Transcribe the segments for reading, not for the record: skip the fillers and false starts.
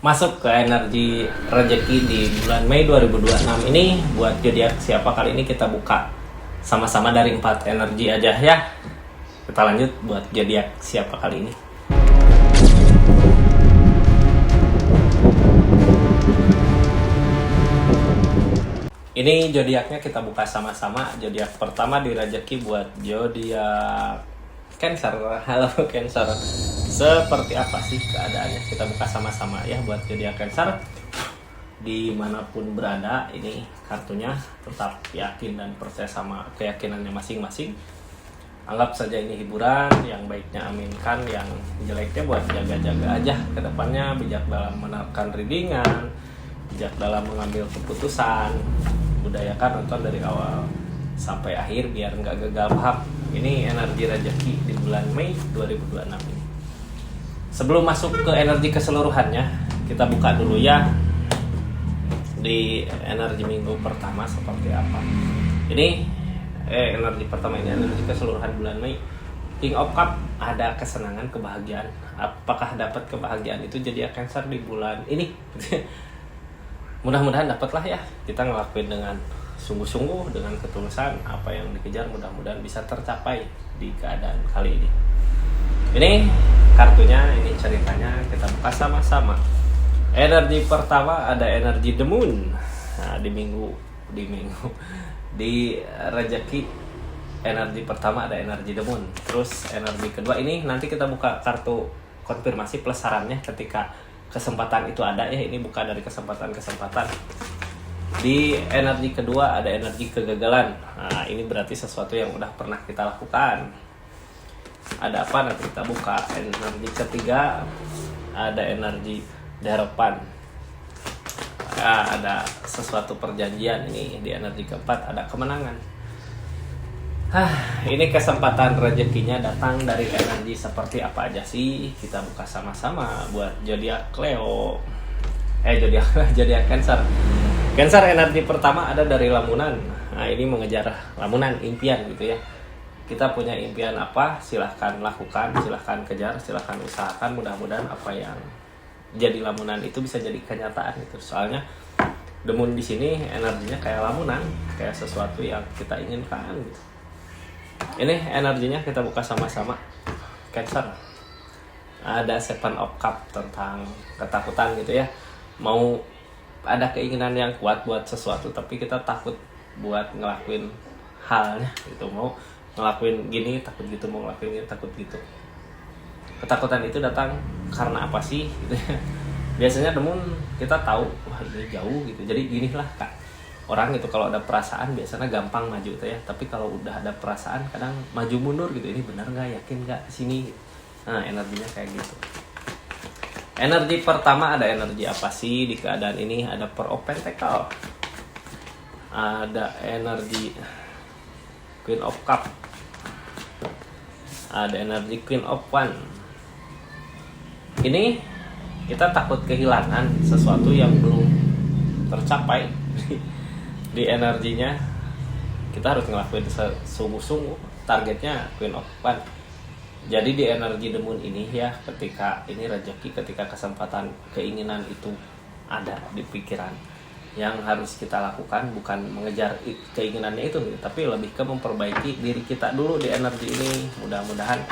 masuk ke energi rezeki di bulan Mei 2026 ini. Buat zodiak siapa kali ini kita buka sama-sama dari 4 energi aja ya. Kita lanjut buat zodiak siapa kali ini. Ini zodiaknya kita buka sama-sama. Zodiak pertama di rezeki buat zodiak Cancer. Halo Cancer. Seperti apa sih keadaannya? Kita buka sama-sama ya buat zodiak Cancer. Dimanapun berada, ini kartunya tetap yakin dan percaya sama keyakinannya masing-masing. Anggap saja ini hiburan, yang baiknya aminkan, yang jeleknya buat jaga-jaga aja ke depannya. Bijak dalam menerapkan readingan, bijak dalam mengambil keputusan. Budayakan nonton dari awal sampai akhir biar nggak gagal paham. Ini energi rezeki di bulan Mei 2026 ini. Sebelum masuk ke energi keseluruhannya, kita buka dulu ya di energi minggu pertama seperti apa. Ini energi pertama ini energi keseluruhan bulan Mei. King of Cup, ada kesenangan, kebahagiaan. Apakah dapat kebahagiaan itu jadi Cancer di bulan ini? Mudah-mudahan dapatlah ya. Kita ngelakuin dengan sungguh-sungguh, dengan ketulusan, apa yang dikejar mudah-mudahan bisa tercapai di keadaan kali ini. Ini kartunya, ini ceritanya kita buka sama-sama. Energi pertama ada energi The Moon. Nah, di rezeki energi pertama ada energi The Moon. Terus energi kedua ini nanti kita buka kartu konfirmasi plus sarannya ketika kesempatan itu ada ya. Ini buka dari kesempatan. Di energi kedua ada energi kegagalan. Nah, ini berarti sesuatu yang udah pernah kita lakukan. Ada apa nanti kita buka. Energi ketiga ada energi harapan. Nah, ada sesuatu perjanjian. Ini di energi keempat ada kemenangan. Ini kesempatan rezekinya datang dari energi seperti apa aja sih? Kita buka sama-sama buat zodiak Leo. Zodiak Cancer. Cancer energi pertama ada dari Lamunan. Nah, ini mengejar lamunan, impian gitu ya. Kita punya impian apa? Silahkan lakukan, silahkan kejar, silahkan usahakan. Mudah-mudahan apa yang jadi lamunan itu bisa jadi kenyataan gitu. Soalnya The Moon di sini energinya kayak lamunan, kayak sesuatu yang kita inginkan gitu. Ini energinya kita buka sama-sama. Cancer. Ada Seven of Cup tentang ketakutan gitu ya. Mau ada keinginan yang kuat buat sesuatu tapi kita takut buat ngelakuin halnya gitu. Mau ngelakuin gini takut gitu, mau ngelakuin gini takut gitu. Ketakutan itu datang karena apa sih gitu ya. Biasanya The Moon kita tahu wah ini jauh gitu. Jadi ginilah Kak. Orang itu kalau ada perasaan biasanya gampang maju tuh ya, tapi kalau udah ada perasaan kadang maju mundur gitu. Ini benar nggak, yakin nggak sini? Nah, energinya kayak gitu. Energi pertama ada energi apa sih di keadaan ini? Ada Four of Pentacle, ada energi Queen of Cup, ada energi Queen of One. Ini kita takut kehilangan sesuatu yang belum tercapai. Di energinya kita harus ngelakuin sungguh-sungguh. Targetnya Queen of One. Jadi di energi The Moon ini ya, ketika ini rezeki, ketika kesempatan, keinginan itu ada di pikiran, yang harus kita lakukan bukan mengejar keinginannya itu, tapi lebih ke memperbaiki diri kita dulu di energi ini. Mudah-mudahan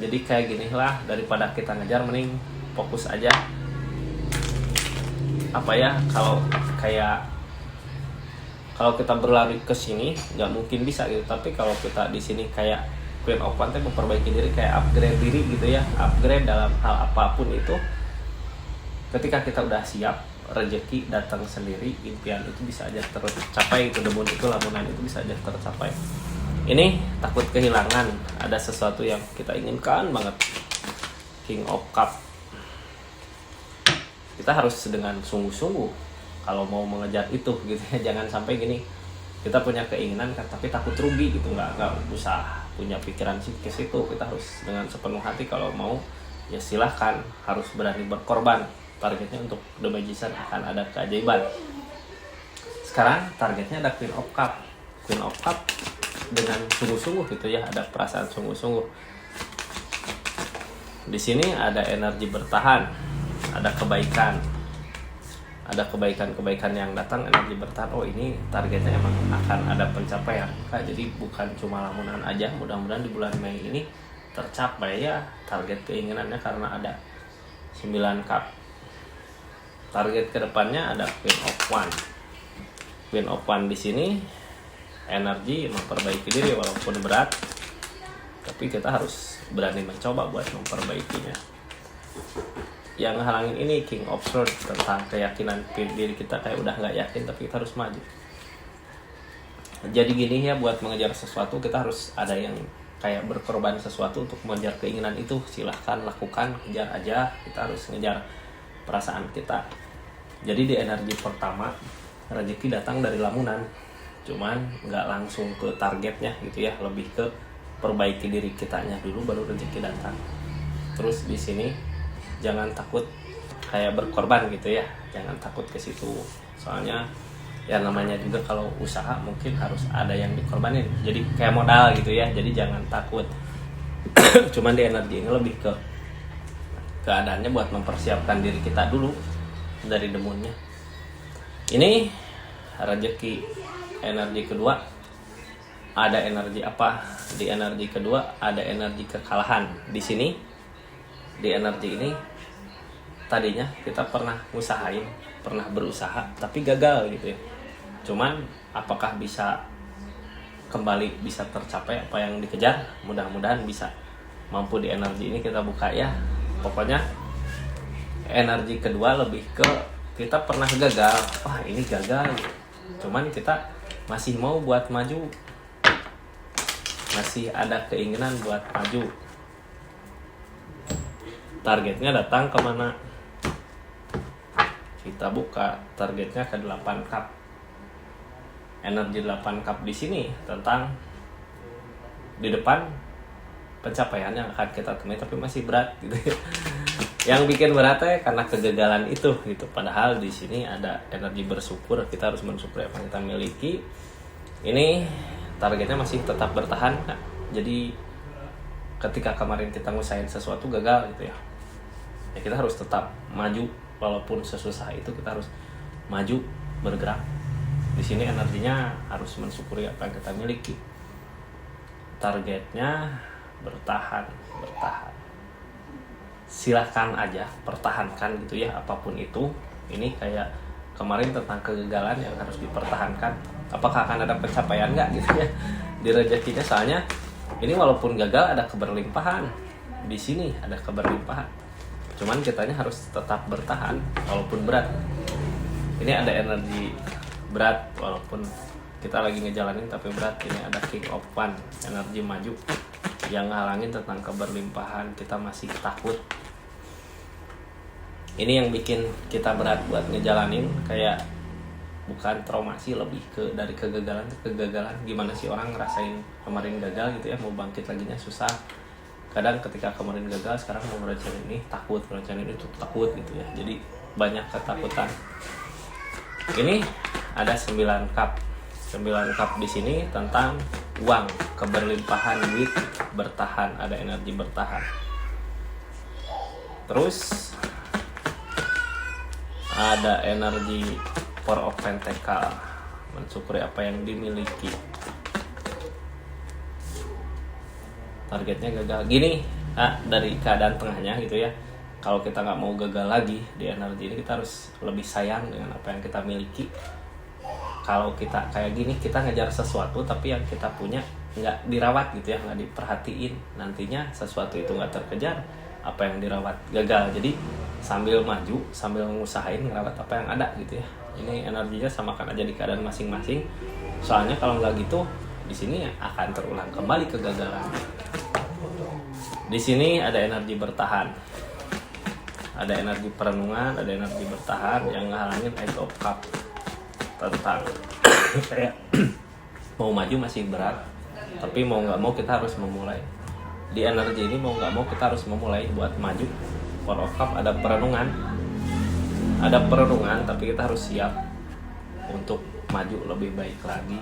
jadi kayak gini lah, daripada kita ngejar mending fokus aja. Apa ya, kalau kita berlari ke sini nggak mungkin bisa gitu, tapi kalau kita di sini kayak Queen of One memperbaiki diri, kayak upgrade diri gitu ya. Upgrade dalam hal apapun itu, ketika kita udah siap, rezeki datang sendiri, impian itu bisa aja tercapai. Itu The Moon itu lamunan itu bisa aja tercapai. Ini takut kehilangan, ada sesuatu yang kita inginkan banget. King of Cup, kita harus dengan sungguh-sungguh kalau mau mengejar itu gitu ya. Jangan sampai gini, kita punya keinginan kan tapi takut rugi gitu. Nggak usah punya pikiran ke situ. Kita harus dengan sepenuh hati kalau mau ya silahkan, harus berani berkorban. Targetnya untuk The Magician akan ada keajaiban. Sekarang targetnya ada Queen of Cup. Queen of Cup dengan sungguh-sungguh gitu ya, ada perasaan sungguh-sungguh. Di sini ada energi bertahan, ada kebaikan yang datang, energi bertahan. Oh, ini targetnya emang akan ada pencapaian. Jadi bukan cuma lamunan aja, mudah-mudahan di bulan Mei ini tercapai ya target keinginannya, karena ada 9 cup. Target kedepannya ada Queen of One. Queen of One di sini energi memperbaiki diri walaupun berat, tapi kita harus berani mencoba buat memperbaikinya. Yang halangin ini King of Swords, tentang keyakinan diri kita, kayak udah nggak yakin tapi kita harus maju. Jadi gini ya, buat mengejar sesuatu kita harus ada yang kayak berkorban sesuatu untuk mengejar keinginan itu. Silahkan lakukan, kejar aja, kita harus ngejar perasaan kita. Jadi di energi pertama rezeki datang dari lamunan, cuman nggak langsung ke targetnya gitu ya, lebih ke perbaiki diri kitanya dulu baru rezeki datang. Terus di sini jangan takut kayak berkorban gitu ya, jangan takut ke situ, soalnya ya namanya juga kalau usaha mungkin harus ada yang dikorbanin, jadi kayak modal gitu ya, jadi jangan takut. Cuman di energi ini lebih ke keadaannya buat mempersiapkan diri kita dulu dari demunnya. Ini rezeki energi kedua, ada energi apa? Di energi kedua ada energi kekalahan. Di sini di energi ini tadinya kita pernah berusaha tapi gagal gitu ya. Cuman apakah bisa kembali, bisa tercapai apa yang dikejar? Mudah-mudahan bisa. Mampu di energi ini kita buka ya. Pokoknya energi kedua lebih ke kita pernah gagal, wah ini gagal, cuman kita masih mau buat maju, masih ada keinginan buat maju. Targetnya datang kemana? Kita buka targetnya ke 8 cup. Energi 8 cup di sini tentang di depan pencapaian yang akan kita temui tapi masih berat gitu ya. Yang bikin berat ya karena kegagalan itu gitu. Padahal di sini ada energi bersyukur, kita harus mensyukuri apa yang kita miliki. Ini targetnya masih tetap bertahan. Nah, jadi ketika kemarin kita ngusahain sesuatu gagal gitu ya, ya kita harus tetap maju walaupun sesusah itu, kita harus maju bergerak. Di sini energinya harus mensyukuri apa yang kita miliki. Targetnya bertahan. Silahkan aja pertahankan gitu ya, apapun itu. Ini kayak kemarin tentang kegagalan yang harus dipertahankan. Apakah akan ada pencapaian nggak gitu ya di rezekinya? Soalnya ini walaupun gagal ada keberlimpahan. Di sini ada keberlimpahan. Cuman kitanya harus tetap bertahan walaupun berat. Ini ada energi berat walaupun kita lagi ngejalanin tapi berat. Ini ada King of One, energi maju yang ngalangin tentang keberlimpahan. Kita masih takut. Ini yang bikin kita berat buat ngejalanin, kayak bukan trauma sih, lebih ke dari kegagalan. Gimana sih orang ngerasain kemarin gagal gitu ya, mau bangkit laginya susah. Kadang ketika kemarin gagal, sekarang mau merencanain ini takut, merencanain itu takut gitu ya. Jadi banyak ketakutan. Ini ada 9 cup. 9 cup di sini tentang uang, keberlimpahan, duit, bertahan, ada energi bertahan. Terus ada energi Four of Pentacle, mensyukuri apa yang dimiliki. Targetnya gagal gini, dari keadaan tengahnya gitu ya. Kalau kita nggak mau gagal lagi di energi ini, kita harus lebih sayang dengan apa yang kita miliki. Kalau kita kayak gini, kita ngejar sesuatu tapi yang kita punya nggak dirawat gitu ya, nggak diperhatiin, nantinya sesuatu itu nggak terkejar, apa yang dirawat gagal. Jadi sambil maju, sambil ngusahain ngerawat apa yang ada gitu ya. Ini energinya samakan aja di keadaan masing-masing. Soalnya kalau nggak gitu, di sini akan terulang kembali kegagalan. Di sini ada energi bertahan, ada energi perenungan, ada energi bertahan yang ngehalangin Eight of Cup. Tentang kayak mau maju masih berat, tapi mau nggak mau kita harus memulai. Di energi ini mau nggak mau kita harus memulai buat maju. Four of Cup ada perenungan, tapi kita harus siap untuk maju lebih baik lagi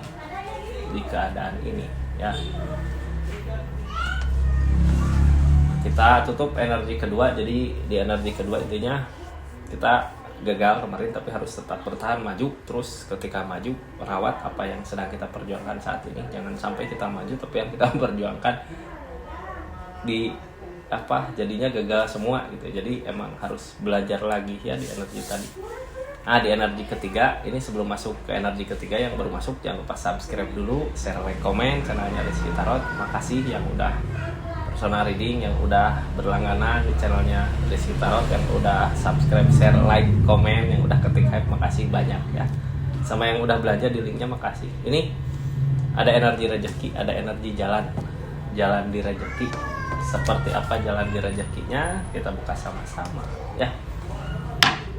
di keadaan ini ya. Kita tutup energi kedua. Jadi di energi kedua intinya kita gagal kemarin tapi harus tetap bertahan maju terus. Ketika maju rawat apa yang sedang kita perjuangkan saat ini, jangan sampai kita maju tapi yang kita perjuangkan di jadinya gagal semua gitu. Jadi emang harus belajar lagi ya di energi tadi. Di energi ketiga ini, sebelum masuk ke energi ketiga yang baru masuk, jangan lupa subscribe dulu, share, like, komen channelnya Rizky Tarot. Makasih yang udah personal reading, yang udah berlangganan di channelnya Rizky Tarot, yang udah subscribe, share, like, komen, yang udah ketik hype, makasih banyak ya. Sama yang udah belanja di linknya, makasih. Ini ada energi rezeki, ada energi jalan di rezeki. Seperti apa jalan di rezekinya, kita buka sama-sama ya.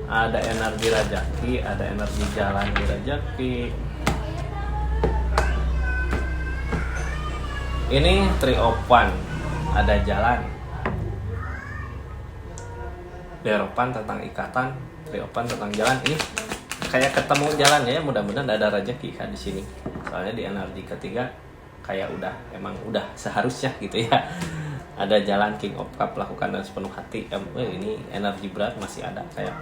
Ada energi rezeki, ada energi jalan di rezeki. Ini Three of Wands, ada jalan. Hierophant tentang ikatan, Three of Wands tentang jalan. Ini kayak ketemu jalan ya, mudah-mudahan ada rezeki kan di sini. Soalnya di energi ketiga kayak emang udah seharusnya gitu ya. Ada jalan King of Cup, lakukan dengan sepenuh hati. Ini energi berat masih ada, kayak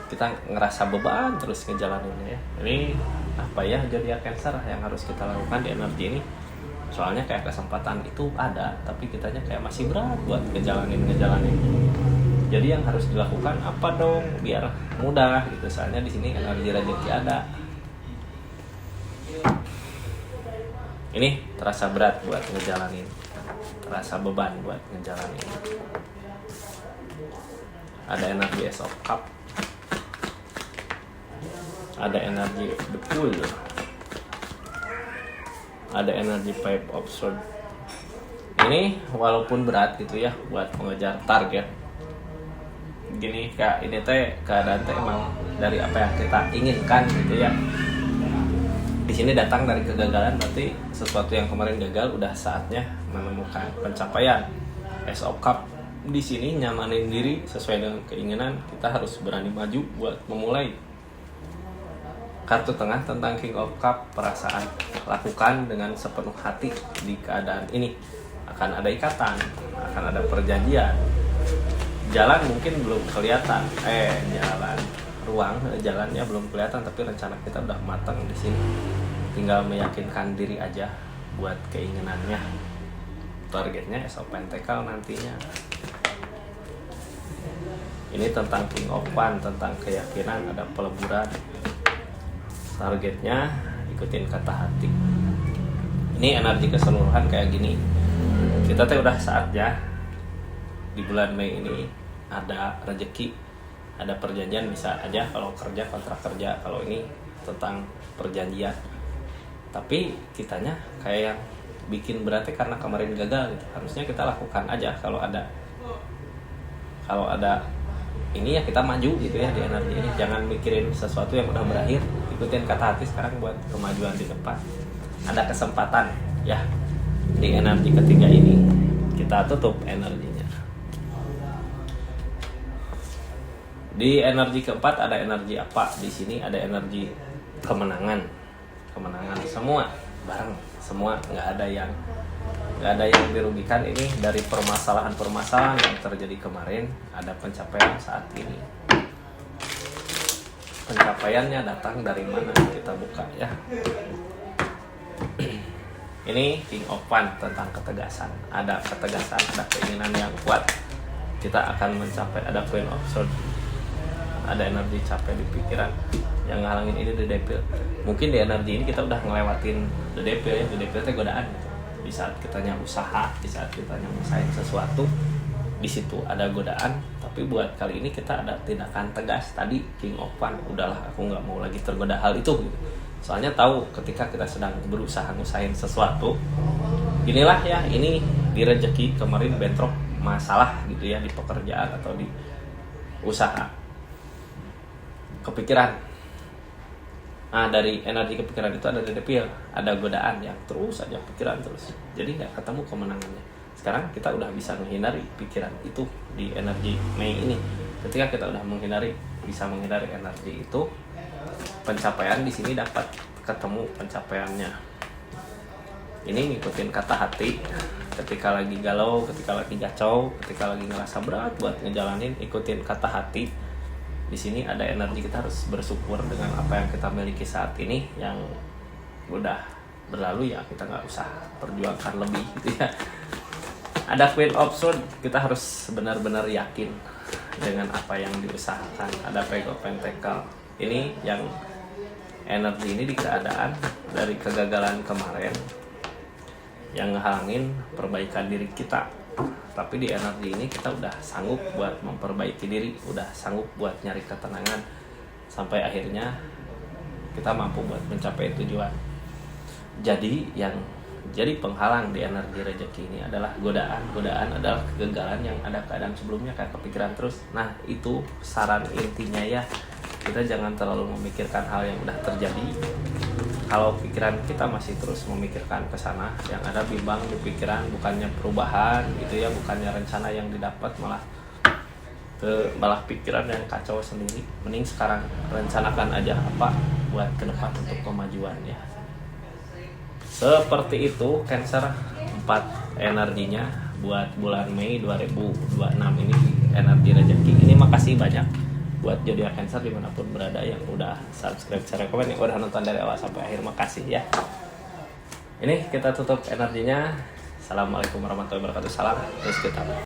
kita ngerasa beban terus ngejalaninnya ya. Ini apa ya, zodiak Cancer yang harus kita lakukan di energi ini. Soalnya kayak kesempatan itu ada, tapi kitanya kayak masih berat buat ngejalanin. Jadi yang harus dilakukan apa dong biar mudah gitu. Soalnya di sini energi rezeki ada. Ini terasa berat buat ngejalanin, terasa beban buat ngejalanin. Ada energi Ace of Cup, ada energi The Fool, ada energi Five of Swords. Ini walaupun berat gitu ya buat mengejar target, gini kak, ini teh keadaan teh emang dari apa yang kita inginkan gitu ya. Di sini datang dari kegagalan, berarti sesuatu yang kemarin gagal udah saatnya menemukan pencapaian. Ace of Cup di sini nyamanin diri sesuai dengan keinginan, kita harus berani maju buat memulai. Kartu tengah tentang King of Cup, perasaan, lakukan dengan sepenuh hati di keadaan ini. Akan ada ikatan, akan ada perjanjian. Jalan mungkin belum kelihatan, jalannya belum kelihatan, tapi rencana kita udah matang di sini. Tinggal meyakinkan diri aja buat keinginannya. Targetnya Ace of Pentacle nantinya. Ini tentang King of Wands, tentang keyakinan, ada peleburan. Targetnya ikutin kata hati. Ini energi keseluruhan kayak gini. Kita udah saatnya di bulan Mei ini ada rezeki, ada perjanjian. Bisa aja kalau kerja kontrak kerja, kalau ini tentang perjanjian. Tapi kitanya kayak yang bikin berarti karena kemarin gagal gitu. Harusnya kita lakukan aja kalau ada ini ya, kita maju gitu ya di energi ini. Jangan mikirin sesuatu yang udah berakhir, ikutin kata hati sekarang buat kemajuan di depan. Ada kesempatan ya di energi ketiga ini. Kita tutup energinya. Di energi keempat ada energi apa? Di sini ada energi kemenangan semua bareng, semua nggak ada yang dirugikan. Ini dari permasalahan yang terjadi kemarin, ada pencapaian saat ini. Pencapaiannya datang dari mana? Kita buka ya. Ini King of Wands tentang ketegasan. Ada ketegasan, ada keinginan yang kuat. Kita akan mencapai. Ada Queen of Swords. Ada energi capek di pikiran. Yang ngalangin ini The Devil. Mungkin di energi ini kita udah ngelewatin The Devil ya. The Devil itu godaan gitu. Di saat kitanya usaha, di saat kitanya usahain sesuatu, di situ ada godaan. Tapi buat kali ini kita ada tindakan tegas. Tadi King of Wands, udahlah aku nggak mau lagi tergoda hal itu gitu. Soalnya tahu ketika kita sedang berusaha ngusahain sesuatu, inilah ya, ini di rezeki kemarin bentrok masalah gitu ya, di pekerjaan atau di usaha, kepikiran. Nah, dari energi kepikiran itu ada devil, ada godaan yang terus aja pikiran terus. Jadi nggak ketemu kemenangannya. Sekarang kita udah bisa menghindari pikiran itu di energi Mei ini. Ketika kita udah bisa menghindari energi itu, pencapaian di sini dapat ketemu pencapaiannya. Ini ngikutin kata hati. Ketika lagi galau, ketika lagi kacau, ketika lagi ngerasa berat buat ngejalanin, ikutin kata hati. di sini ada energi, kita harus bersyukur dengan apa yang kita miliki saat ini. Yang udah berlalu ya kita nggak usah perjuangkan lebih gitu ya. Ada Queen of Swords, kita harus benar-benar yakin dengan apa yang diusahakan. Ada Page of Pentacles, ini yang energi ini di keadaan dari kegagalan kemarin yang ngehalangin perbaikan diri kita. Tapi di energi ini kita udah sanggup buat memperbaiki diri, udah sanggup buat nyari ketenangan sampai akhirnya kita mampu buat mencapai tujuan. Jadi yang jadi penghalang di energi rezeki ini adalah godaan. Godaan adalah kegagalan yang ada keadaan sebelumnya kayak kepikiran terus. Nah itu saran intinya ya, kita jangan terlalu memikirkan hal yang udah terjadi. Kalau pikiran kita masih terus memikirkan ke sana, yang ada bimbang di pikiran, bukannya perubahan gitu ya, bukannya rencana yang didapat, malah pikiran yang kacau sendiri. Mending sekarang rencanakan aja apa buat ke depan untuk kemajuan ya. Seperti itu Cancer, 4 energinya buat bulan Mei 2026 ini, energi rezeki ini. Makasih banyak buat zodiak Cancer dimanapun berada yang udah subscribe, share, komen, yang udah nonton dari awal sampai akhir. Makasih ya. Ini kita tutup energinya. Assalamualaikum warahmatullahi wabarakatuh. Salam terus kita